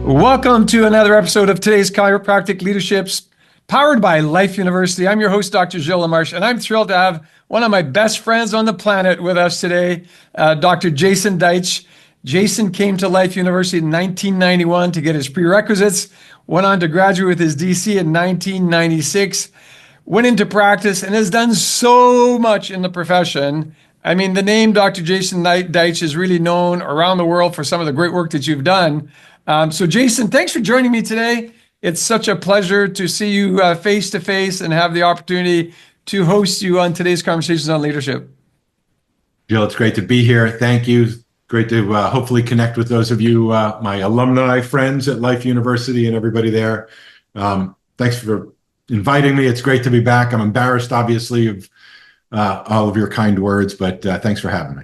Welcome to another episode of today's Chiropractic Leaderships, powered by Life University. I'm your host, Dr. Gilles LaMarche, and I'm thrilled to have one of my best friends on the planet with us today, Dr. Jason Deitch. Jason came to Life University in 1991 to get his prerequisites, went on to graduate with his DC in 1996, went into practice, and has done so much in the profession. I mean, the name Dr. Jason Deitch is really known around the world for some of the great work that you've done. So Jason, thanks for joining me today. It's such a pleasure to see you face to face and have the opportunity to host you on today's Conversations on Leadership. Jill, it's great to be here. Thank you. Great to hopefully connect with those of you, my alumni friends at Life University and everybody there. Thanks for inviting me. It's great to be back. I'm embarrassed, obviously, of all of your kind words, but thanks for having me.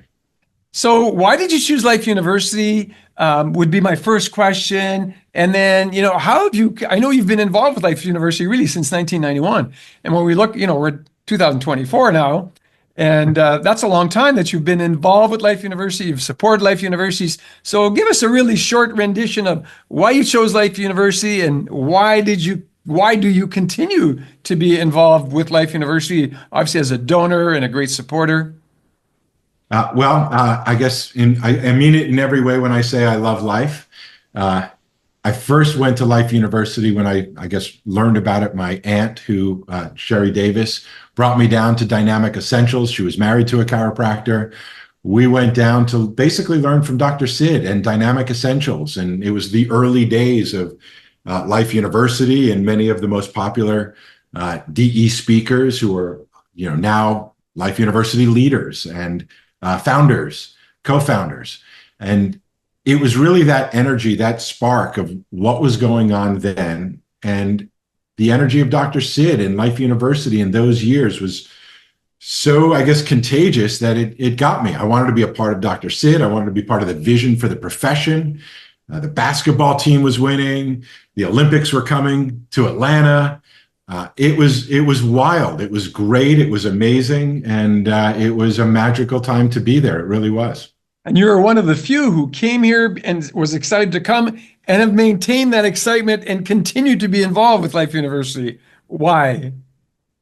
So why did you choose Life University would be my first question. And then, how have you, I know you've been involved with Life University really since 1991. And when we look, we're 2024 now, and that's a long time that you've been involved with Life University. You've supported Life Universities. So give us a really short rendition of why you chose Life University and why do you continue to be involved with Life University, obviously as a donor and a great supporter? I guess I mean it in every way when I say I love life. I first went to Life University when I guess learned about it. My aunt, Sherry Davis, brought me down to Dynamic Essentials. She was married to a chiropractor. We went down to basically learn from Dr. Sid and Dynamic Essentials. And it was the early days of Life University and many of the most popular DE speakers who are, now Life University leaders and founders, co-founders. And it was really that energy, that spark of what was going on then. And the energy of Dr. Sid and Life University in those years was so, I guess, contagious that it got me. I wanted to be a part of Dr. Sid. I wanted to be part of the vision for the profession. The basketball team was winning. The Olympics were coming to Atlanta. It was wild. It was great. It was amazing. And it was a magical time to be there. It really was. And you're one of the few who came here and was excited to come and have maintained that excitement and continue to be involved with Life University. Why?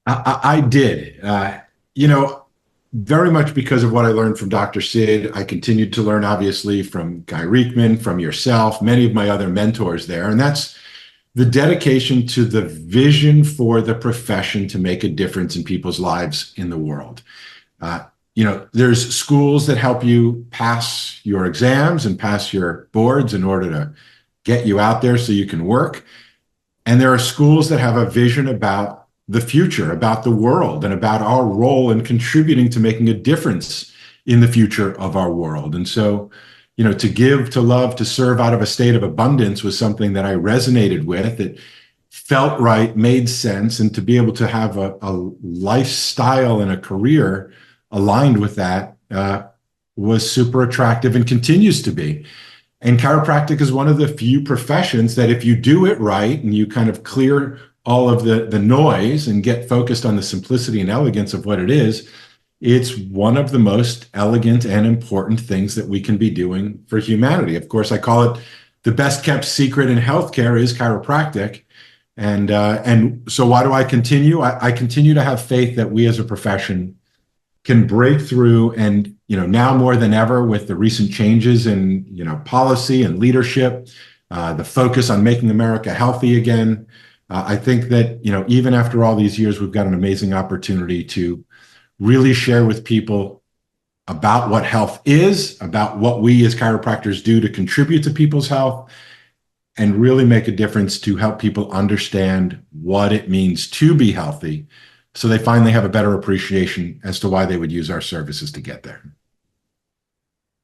I did. Very much because of what I learned from Dr. Sid. I continued to learn, obviously, from Guy Riechman, from yourself, many of my other mentors there. And that's the dedication to the vision for the profession to make a difference in people's lives in the world. There's schools that help you pass your exams and pass your boards in order to get you out there so you can work. And there are schools that have a vision about the future, about the world, and about our role in contributing to making a difference in the future of our world. And so, to give, to love, to serve out of a state of abundance was something that I resonated with. It felt right, made sense, and to be able to have a lifestyle and a career aligned with that was super attractive and continues to be. And chiropractic is one of the few professions that if you do it right and you kind of clear all of the noise and get focused on the simplicity and elegance of what it is, it's one of the most elegant and important things that we can be doing for humanity. Of course, I call it the best kept secret in healthcare is chiropractic. And so why do I continue? I continue to have faith that we as a profession can break through, and now more than ever with the recent changes in policy and leadership, the focus on making America healthy again. I think that even after all these years, we've got an amazing opportunity to really share with people about what health is, about what we as chiropractors do to contribute to people's health, and really make a difference to help people understand what it means to be healthy, so they finally have a better appreciation as to why they would use our services to get there.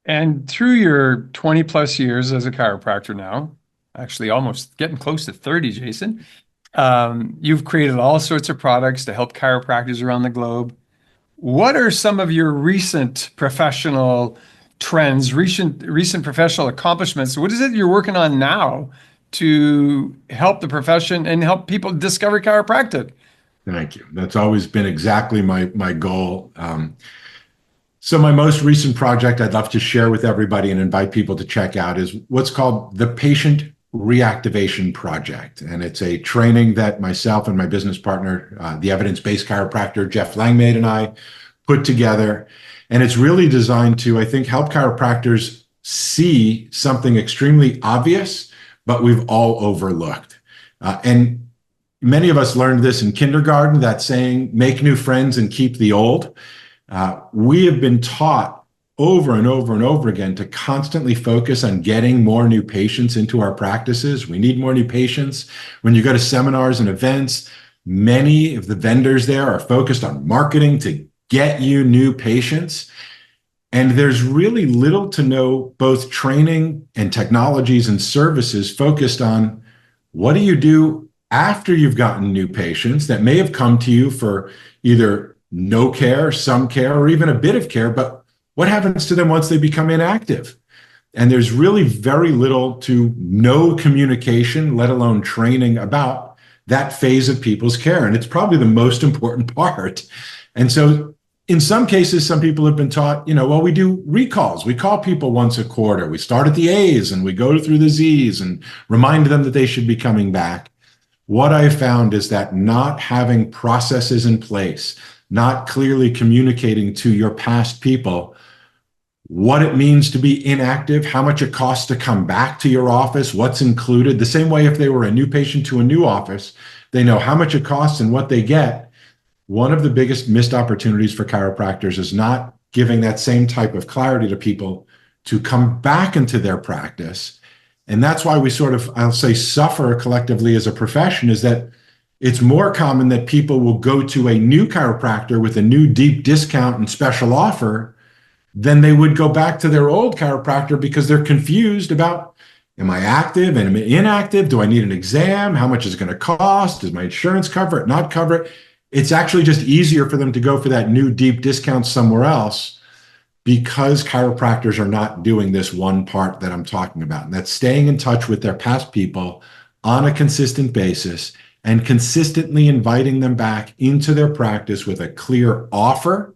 And through your 20 plus years as a chiropractor now, actually almost getting close to 30, Jason, you've created all sorts of products to help chiropractors around the globe. What are some of your recent professional trends, recent professional accomplishments? What is it you're working on now to help the profession and help people discover chiropractic? Thank you. That's always been exactly my goal. So my most recent project I'd love to share with everybody and invite people to check out is what's called the Patient reactivation project. And it's a training that myself and my business partner, the evidence-based chiropractor, Jeff Langmaid, and I put together. And it's really designed to, I think, help chiropractors see something extremely obvious, but we've all overlooked. And many of us learned this in kindergarten, that saying, make new friends and keep the old. We have been taught over and over and over again to constantly focus on getting more new patients into our practices. We need more new patients. When you go to seminars and events, many of the vendors there are focused on marketing to get you new patients. And there's really little to no both training and technologies and services focused on what do you do after you've gotten new patients that may have come to you for either no care, some care, or even a bit of care, but what happens to them once they become inactive? And there's really very little to no communication, let alone training about that phase of people's care. And it's probably the most important part. And so in some cases, some people have been taught, well, we do recalls. We call people once a quarter. We start at the A's and we go through the Z's and remind them that they should be coming back. What I found is that not having processes in place, not clearly communicating to your past people what it means to be inactive, how much it costs to come back to your office, what's included. The same way if they were a new patient to a new office, they know how much it costs and what they get. One of the biggest missed opportunities for chiropractors is not giving that same type of clarity to people to come back into their practice. And that's why we sort of, I'll say, suffer collectively as a profession, is that it's more common that people will go to a new chiropractor with a new deep discount and special offer than they would go back to their old chiropractor because they're confused about, am I active and am I inactive? Do I need an exam? How much is it going to cost? Does my insurance cover it, not cover it? It's actually just easier for them to go for that new deep discount somewhere else because chiropractors are not doing this one part that I'm talking about. And that's staying in touch with their past people on a consistent basis and consistently inviting them back into their practice with a clear offer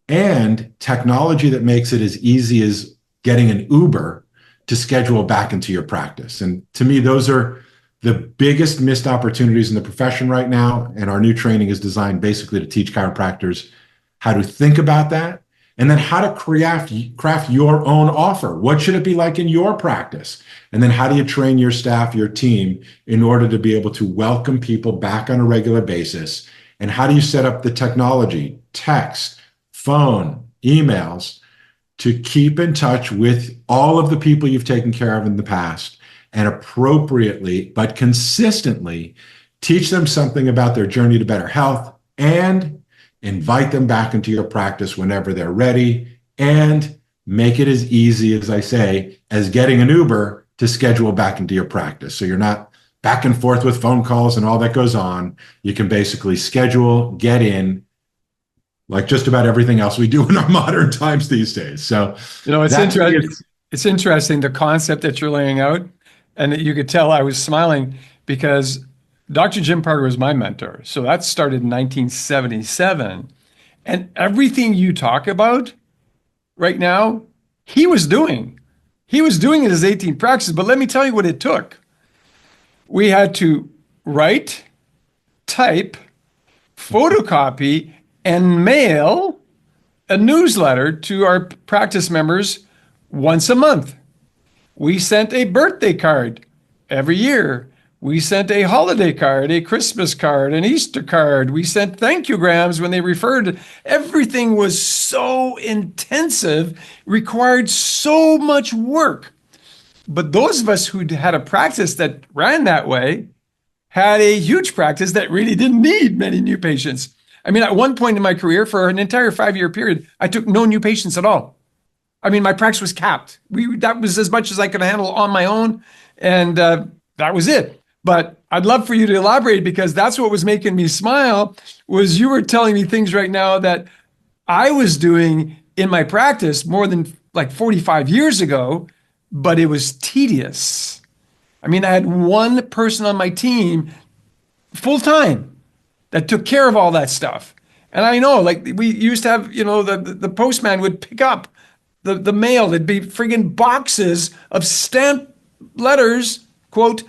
and technology that makes it as easy as getting an Uber to schedule back into your practice. And to me, those are the biggest missed opportunities in the profession right now. And our new training is designed basically to teach chiropractors how to think about that and then how to craft your own offer. What should it be like in your practice? And then how do you train your staff, your team, in order to be able to welcome people back on a regular basis? And how do you set up the technology, text, phone, emails, to keep in touch with all of the people you've taken care of in the past and appropriately but consistently teach them something about their journey to better health and invite them back into your practice whenever they're ready and make it as easy, as I say, as getting an Uber to schedule back into your practice. So you're not back and forth with phone calls and all that goes on. You can basically schedule, get in, like just about everything else we do in our modern times these days. So, it's interesting. It's interesting, the concept that you're laying out. And you could tell I was smiling because Dr. Jim Parker was my mentor. So that started in 1977. And everything you talk about right now, he was doing. He was doing in his 18 practices. But let me tell you what it took. We had to write, type, photocopy, and mail a newsletter to our practice members once a month. We sent a birthday card every year. We sent a holiday card, a Christmas card, an Easter card. We sent thank you grams when they referred. Everything was so intensive, required so much work. But those of us who had a practice that ran that way had a huge practice that really didn't need many new patients. I mean, at one point in my career, for an entire 5-year period, I took no new patients at all. I mean, my practice was capped. That was as much as I could handle on my own, and that was it. But I'd love for you to elaborate, because that's what was making me smile, was you were telling me things right now that I was doing in my practice more than like 45 years ago, but it was tedious. I mean, I had one person on my team full-time that took care of all that stuff. And I know, like, we used to have, the postman would pick up the mail. It'd be friggin' boxes of stamped letters quote,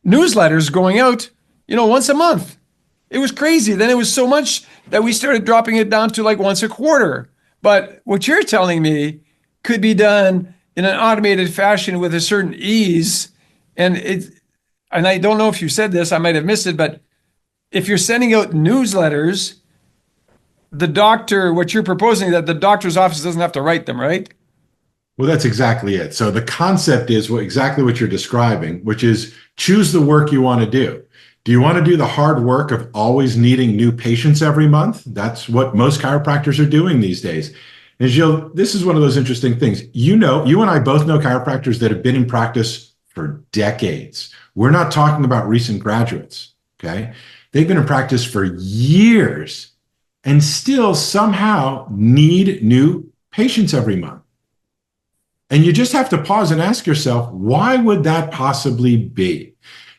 newsletters going out, once a month. It was crazy. Then it was so much that we started dropping it down to like once a quarter. But what you're telling me could be done in an automated fashion with a certain ease. And I don't know if you said this, I might have missed it, but if you're sending out newsletters, what you're proposing, that the doctor's office doesn't have to write them, right? Well, that's exactly it. So the concept is exactly what you're describing, which is choose the work you want to do. Do you want to do the hard work of always needing new patients every month? That's what most chiropractors are doing these days. And Gilles, this is one of those interesting things. You and I both know chiropractors that have been in practice for decades. We're not talking about recent graduates, okay? They've been in practice for years and still somehow need new patients every month. And you just have to pause and ask yourself, why would that possibly be?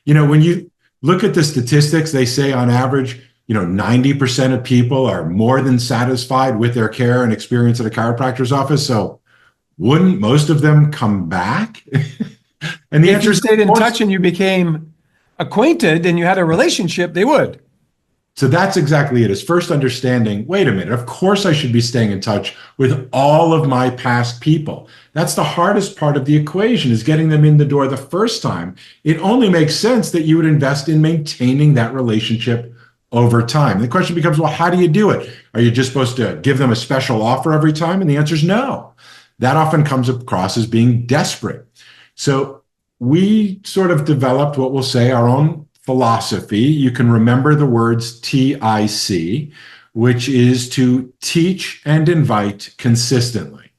When you look at the statistics, they say on average, 90% of people are more than satisfied with their care and experience at a chiropractor's office. So wouldn't most of them come back? And the If answer you is, stayed in touch and you became acquainted and you had a relationship, they would. so that's exactly it. Is first understanding, wait a minute, of course I should be staying in touch with all of my past people. That's the hardest part of the equation, is getting them in the door the first time. It only makes sense that you would invest in maintaining that relationship over time. The question becomes, well, how do you do it? Are you just supposed to give them a special offer every time? And the answer is no. That often comes across as being desperate. So we sort of developed what we'll say our own philosophy. You can remember the words TIC, which is to teach and invite consistently.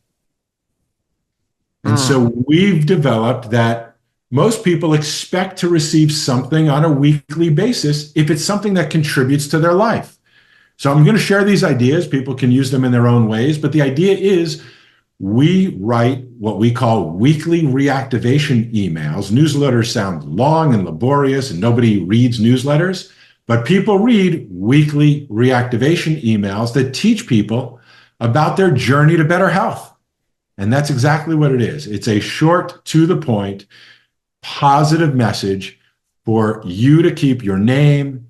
And so we've developed that most people expect to receive something on a weekly basis if it's something that contributes to their life. So I'm going to share these ideas. People can use them in their own ways, but the idea is we write what we call weekly reactivation emails. Newsletters sound long and laborious, and nobody reads newsletters, but people read weekly reactivation emails that teach people about their journey to better health. And that's exactly what it is. It's a short, to the point, positive message for you to keep your name,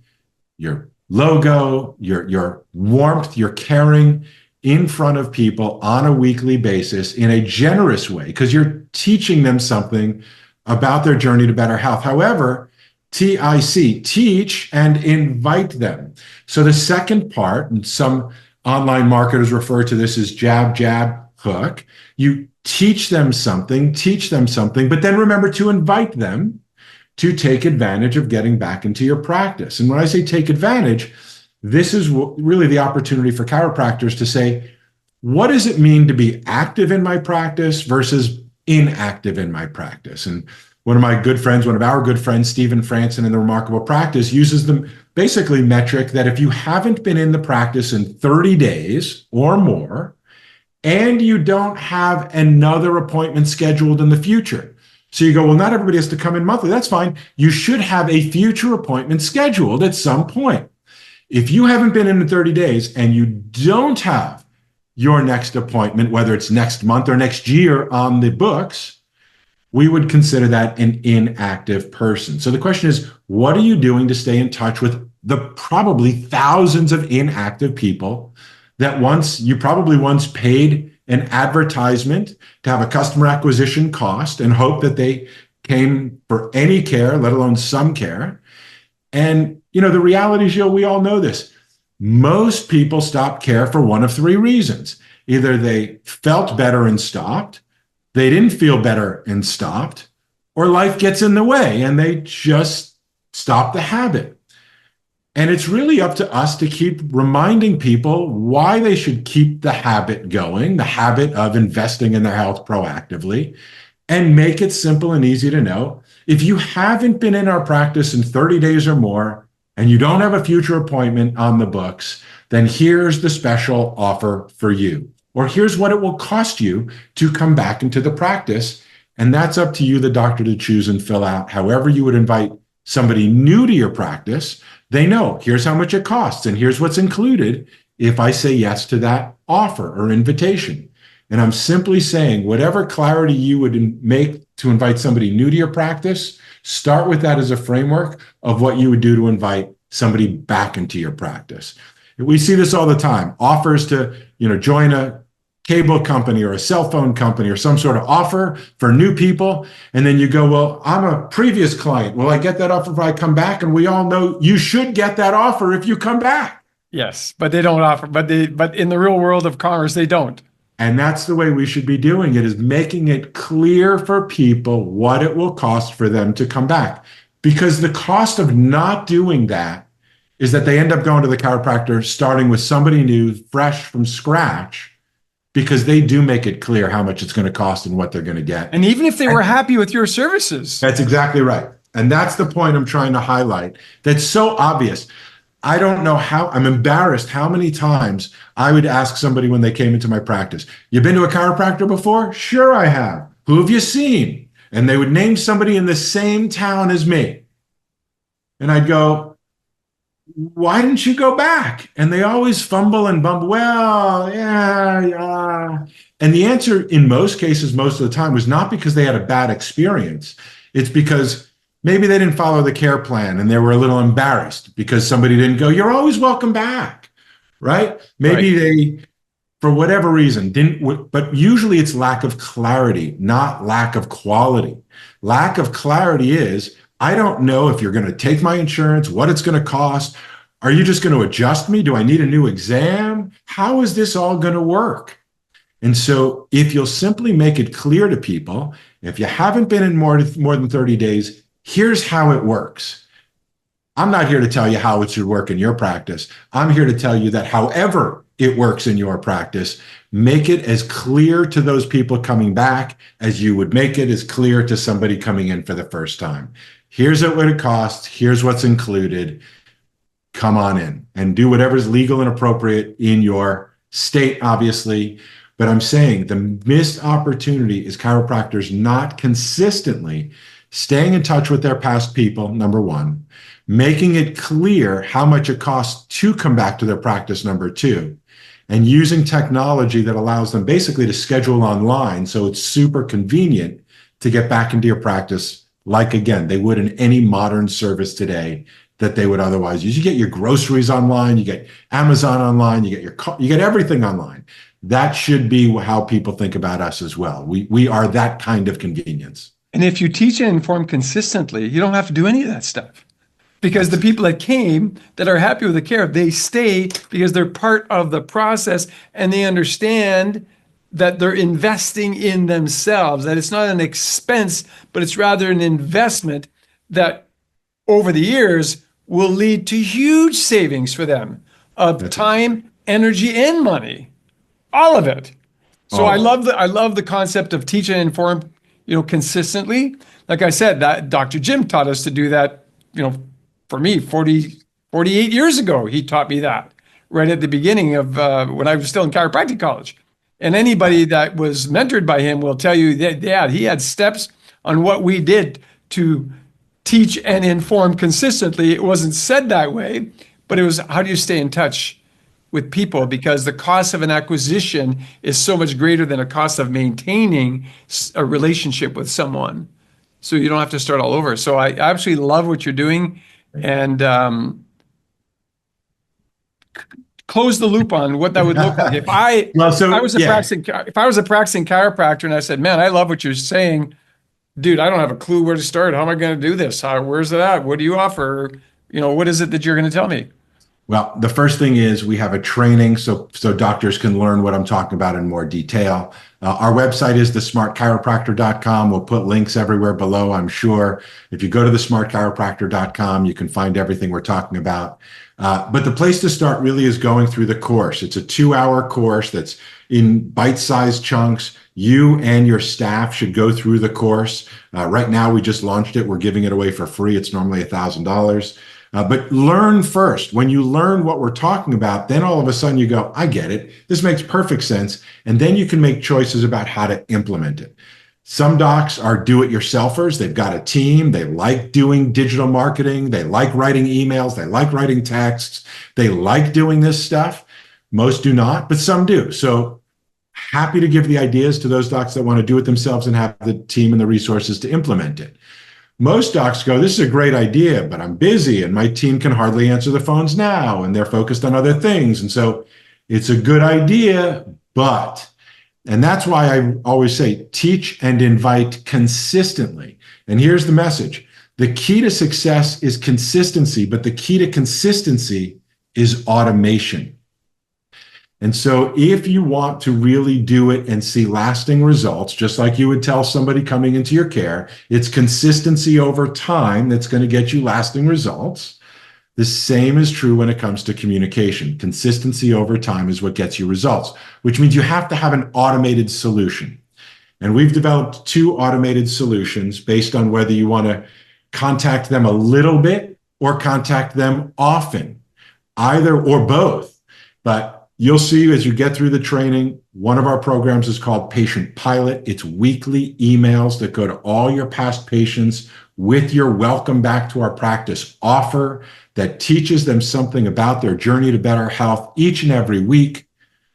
your logo, your warmth, your caring in front of people on a weekly basis in a generous way, because you're teaching them something about their journey to better health. However, TIC, teach and invite them. So the second part, and some online marketers refer to this as jab, jab, hook. You teach them something, but then remember to invite them to take advantage of getting back into your practice. And when I say take advantage, this is really the opportunity for chiropractors to say, what does it mean to be active in my practice versus inactive in my practice? And one of our good friends, Stephen Franson in The Remarkable Practice, uses the basically metric that if you haven't been in the practice in 30 days or more, and you don't have another appointment scheduled in the future. So you go, well, not everybody has to come in monthly. That's fine. You should have a future appointment scheduled at some point. If you haven't been in 30 days and you don't have your next appointment, whether it's next month or next year on the books, we would consider that an inactive person. So the question is, what are you doing to stay in touch with the probably thousands of inactive people that you probably once paid an advertisement to have a customer acquisition cost and hope that they came for any care, let alone some care. And, the reality is, we all know this. Most people stop care for one of three reasons. Either they felt better and stopped, they didn't feel better and stopped, or life gets in the way and they just stop the habit. And it's really up to us to keep reminding people why they should keep the habit going, the habit of investing in their health proactively, and make it simple and easy to know. If you haven't been in our practice in 30 days or more, and you don't have a future appointment on the books, then here's the special offer for you. Or here's what it will cost you to come back into the practice. And that's up to you, the doctor, to choose and fill out. However you would invite somebody new to your practice, they know here's how much it costs and here's what's included if I say yes to that offer or invitation. And I'm simply saying, whatever clarity you would make to invite somebody new to your practice, start with that as a framework of what you would do to invite somebody back into your practice. We see this all the time. Offers to, join a cable company or a cell phone company or some sort of offer for new people. And then you go, well, I'm a previous client. Will I get that offer if I come back? And we all know you should get that offer if you come back. Yes, but they don't offer, but in the real world of commerce, they don't. And that's the way we should be doing it, is making it clear for people what it will cost for them to come back. Because the cost of not doing that is that they end up going to the chiropractor, starting with somebody new, fresh from scratch, because they do make it clear how much it's going to cost and what they're going to get. And even if they were happy with your services. That's exactly right. And that's the point I'm trying to highlight. That's so obvious. I don't know how, I'm embarrassed how many times I would ask somebody when they came into my practice, you been to a chiropractor before? Sure, I have. Who have you seen? And they would name somebody in the same town as me. And I'd go, why didn't you go back? And they always fumble and bumble. Well, yeah. And the answer in most cases, most of the time, was not because they had a bad experience. It's because maybe they didn't follow the care plan and they were a little embarrassed because somebody didn't go, you're always welcome back, right? Maybe they, for whatever reason, didn't, but usually it's lack of clarity, not lack of quality. Lack of clarity is, I don't know if you're going to take my insurance, what it's going to cost. Are you just going to adjust me? Do I need a new exam? How is this all going to work? And so if you'll simply make it clear to people, if you haven't been in more than 30 days, here's how it works. I'm not here to tell you how it should work in your practice. I'm here to tell you that however it works in your practice, make it as clear to those people coming back as you would make it as clear to somebody coming in for the first time. Here's what it costs. Here's what's included. Come on in and do whatever's legal and appropriate in your state, obviously. But I'm saying the missed opportunity is chiropractors not consistently staying in touch with their past people, number one, making it clear how much it costs to come back to their practice, number two, and using technology that allows them basically to schedule online so it's super convenient to get back into your practice like, again, they would in any modern service today that they would otherwise use. You get your groceries online, you get Amazon online, you get everything online. That should be how people think about us as well. We are that kind of convenience. And if you teach and inform consistently, you don't have to do any of that stuff. Because the people that came that are happy with the care, they stay because they're part of the process and they understand that they're investing in themselves, that it's not an expense, but it's rather an investment that over the years will lead to huge savings for them of time, energy, and money, all of it. So I love the concept of teach and inform, consistently. Like I said, that Dr. Jim taught us to do that, for me, 48 years ago, he taught me that right at the beginning of when I was still in chiropractic college. And anybody that was mentored by him will tell you that, yeah, he had steps on what we did to teach and inform consistently. It wasn't said that way, but it was, how do you stay in touch with people? Because the cost of an acquisition is so much greater than a cost of maintaining a relationship with someone. So you don't have to start all over. So I absolutely love what you're doing. And close the loop on what that would look like. If I was a practicing chiropractor and I said, man, I love what you're saying, dude, I don't have a clue where to start. How am I going to do this? Where's it at? What do you offer? What is it that you're going to tell me? Well, the first thing is we have a training so doctors can learn what I'm talking about in more detail. Our website is thesmartchiropractor.com. We'll put links everywhere below, I'm sure. If you go to thesmartchiropractor.com, you can find everything we're talking about. But the place to start really is going through the course. It's a 2-hour course that's in bite-sized chunks. You and your staff should go through the course. Right now, we just launched it. We're giving it away for free. It's normally $1,000. But learn first. When you learn what we're talking about, then all of a sudden you go, I get it. This makes perfect sense. And then you can make choices about how to implement it. Some docs are do-it-yourselfers. They've got a team. They like doing digital marketing. They like writing emails. They like writing texts. They like doing this stuff. Most do not, but some do. So Happy to give the ideas to those docs that want to do it themselves and have the team and the resources to implement it. Most docs go, this is a great idea, but I'm busy and my team can hardly answer the phones now and they're focused on other things. And so it's a good idea, but, and that's why I always say, teach and invite consistently. And here's the message. The key to success is consistency, but the key to consistency is automation. And so if you want to really do it and see lasting results, just like you would tell somebody coming into your care, it's consistency over time that's going to get you lasting results. The same is true when it comes to communication. Consistency over time is what gets you results, which means you have to have an automated solution. And we've developed 2 automated solutions based on whether you want to contact them a little bit or contact them often, either or both. But you'll see as you get through the training, one of our programs is called Patient Pilot. It's weekly emails that go to all your past patients with your welcome back to our practice offer that teaches them something about their journey to better health each and every week.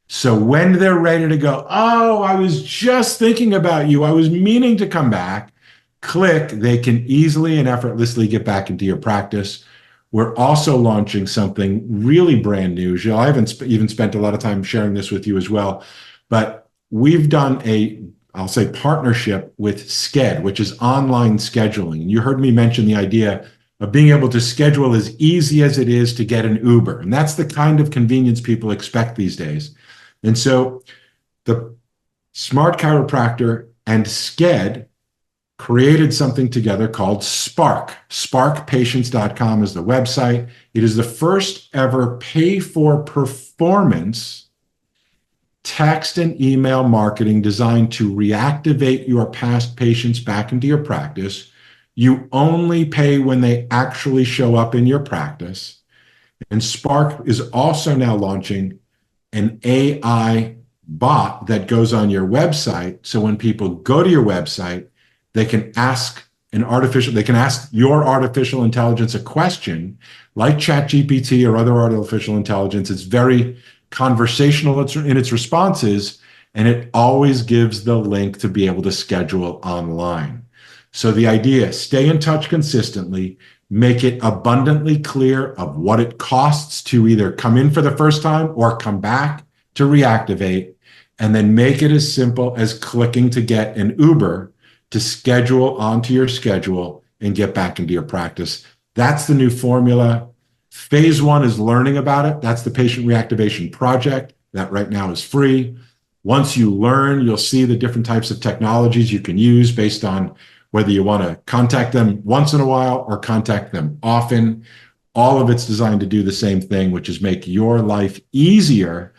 So when they're ready to go, oh, I was just thinking about you, I was meaning to come back, click, they can easily and effortlessly get back into your practice. We're also launching something really brand new. Gilles, I haven't even spent a lot of time sharing this with you as well, but we've done I'll say partnership with Sked, which is online scheduling. And you heard me mention the idea of being able to schedule as easy as it is to get an Uber. And that's the kind of convenience people expect these days. And so the Smart Chiropractor and Sked created something together called Spark. SparkPatients.com is the website. It is the first ever pay-for-performance text and email marketing designed to reactivate your past patients back into your practice. You only pay when they actually show up in your practice. And Spark is also now launching an AI bot that goes on your website. So when people go to your website, they can ask your artificial intelligence a question like ChatGPT or other artificial intelligence. It's very conversational in its responses, and it always gives the link to be able to schedule online. So the idea, stay in touch consistently, make it abundantly clear of what it costs to either come in for the first time or come back to reactivate, and then make it as simple as clicking to get an Uber to schedule onto your schedule and get back into your practice. That's the new formula. Phase 1 is learning about it. That's the Patient Reactivation Project. That right now is free. Once you learn, you'll see the different types of technologies you can use based on whether you want to contact them once in a while or contact them often. All of it's designed to do the same thing, which is make your life easier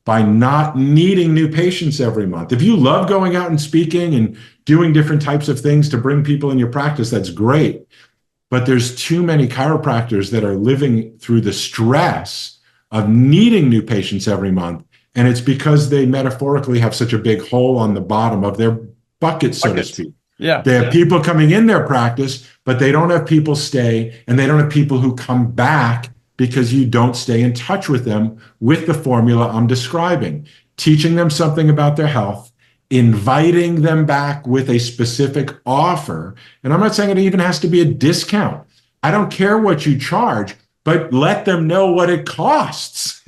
by not needing new patients every month. If you love going out and speaking and doing different types of things to bring people in your practice, that's great. But there's too many chiropractors that are living through the stress of needing new patients every month. And it's because they metaphorically have such a big hole on the bottom of their bucket, so to speak. Yeah. They have people coming in their practice, but they don't have people stay, and they don't have people who come back because you don't stay in touch with them with the formula I'm describing, teaching them something about their health, inviting them back with a specific offer. And I'm not saying it even has to be a discount. I don't care what you charge, but let them know what it costs.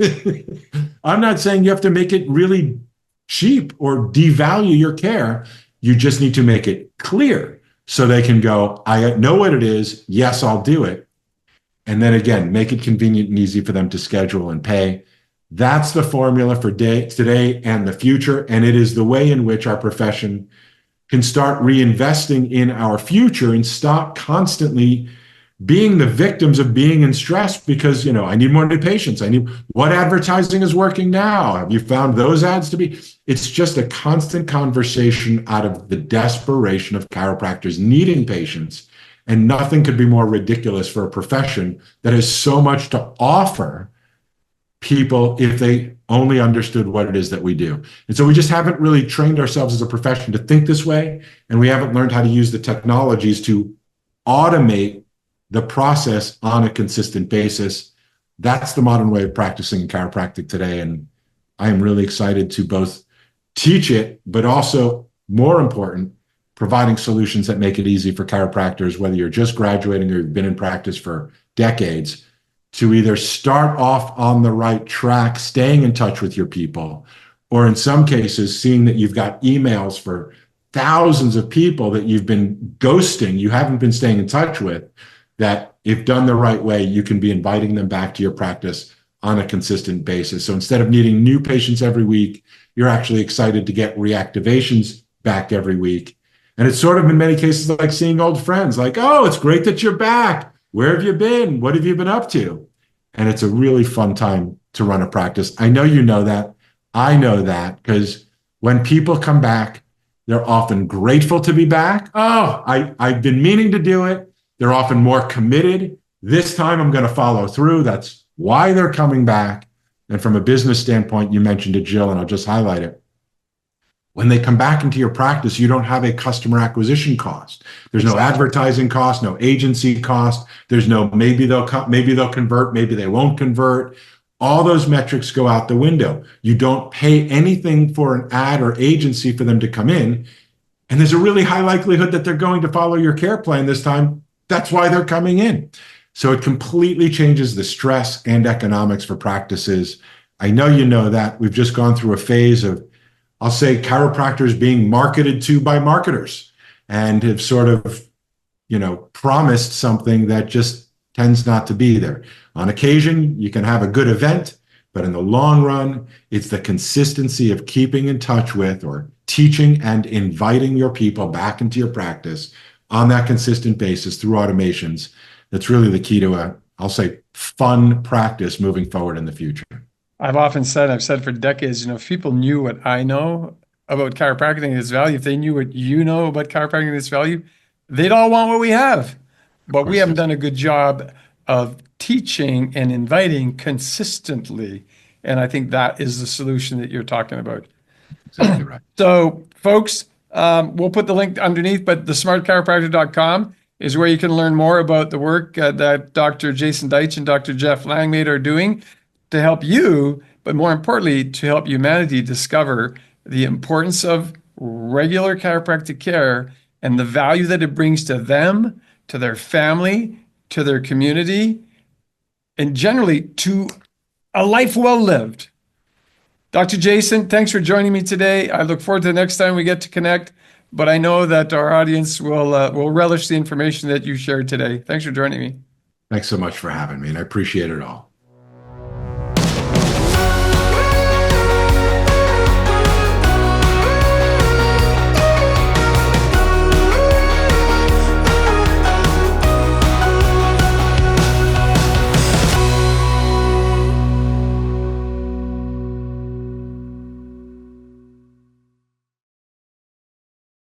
I'm not saying you have to make it really cheap or devalue your care. You just need to make it clear so they can go, I know what it is. Yes, I'll do it. And then again, make it convenient and easy for them to schedule and pay. That's the formula for today and the future. And it is the way in which our profession can start reinvesting in our future and stop constantly being the victims of being in stress because, I need more new patients. What advertising is working now? Have you found those ads to be? It's just a constant conversation out of the desperation of chiropractors needing patients. And nothing could be more ridiculous for a profession that has so much to offer people if they only understood what it is that we do. And so we just haven't really trained ourselves as a profession to think this way. And we haven't learned how to use the technologies to automate the process on a consistent basis. That's the modern way of practicing in chiropractic today. And I am really excited to both teach it, but also more important, providing solutions that make it easy for chiropractors, whether you're just graduating or you've been in practice for decades, to either start off on the right track, staying in touch with your people, or in some cases, seeing that you've got emails for thousands of people that you've been ghosting, you haven't been staying in touch with, that if done the right way, you can be inviting them back to your practice on a consistent basis. So instead of needing new patients every week, you're actually excited to get reactivations back every week. And it's sort of in many cases like seeing old friends, like, oh, it's great that you're back. Where have you been? What have you been up to? And it's a really fun time to run a practice. I know you know that. I know that because when people come back, they're often grateful to be back. Oh, I've been meaning to do it. They're often more committed. This time I'm going to follow through. That's why they're coming back. And from a business standpoint, you mentioned it, Jill, and I'll just highlight it. When they come back into your practice, you don't have a customer acquisition cost. There's no advertising cost, no agency cost. There's no maybe they'll convert, maybe they won't convert. All those metrics go out the window. You don't pay anything for an ad or agency for them to come in. And there's a really high likelihood that they're going to follow your care plan this time. That's why they're coming in. So it completely changes the stress and economics for practices. I know you know that. We've just gone through a phase of, I'll say, chiropractors being marketed to by marketers and have sort of, promised something that just tends not to be there. On occasion, you can have a good event, but in the long run, it's the consistency of keeping in touch with or teaching and inviting your people back into your practice on that consistent basis through automations. That's really the key to I'll say, fun practice moving forward in the future. I've said for decades, if people knew what I know about chiropractic and its value, if they knew what you know about chiropractic and its value, they'd all want what we have. But we haven't done a good job of teaching and inviting consistently. And I think that is the solution that you're talking about. Exactly right. So, folks, we'll put the link underneath, but thesmartchiropractor.com is where you can learn more about the work that Dr. Jason Deitch and Dr. Jeff Langmaid are doing to help you, but more importantly, to help humanity discover the importance of regular chiropractic care and the value that it brings to them, to their family, to their community, and generally to a life well lived. Dr. Jason, thanks for joining me today. I look forward to the next time we get to connect, but I know that our audience will relish the information that you shared today. Thanks for joining me. Thanks so much for having me, and I appreciate it all.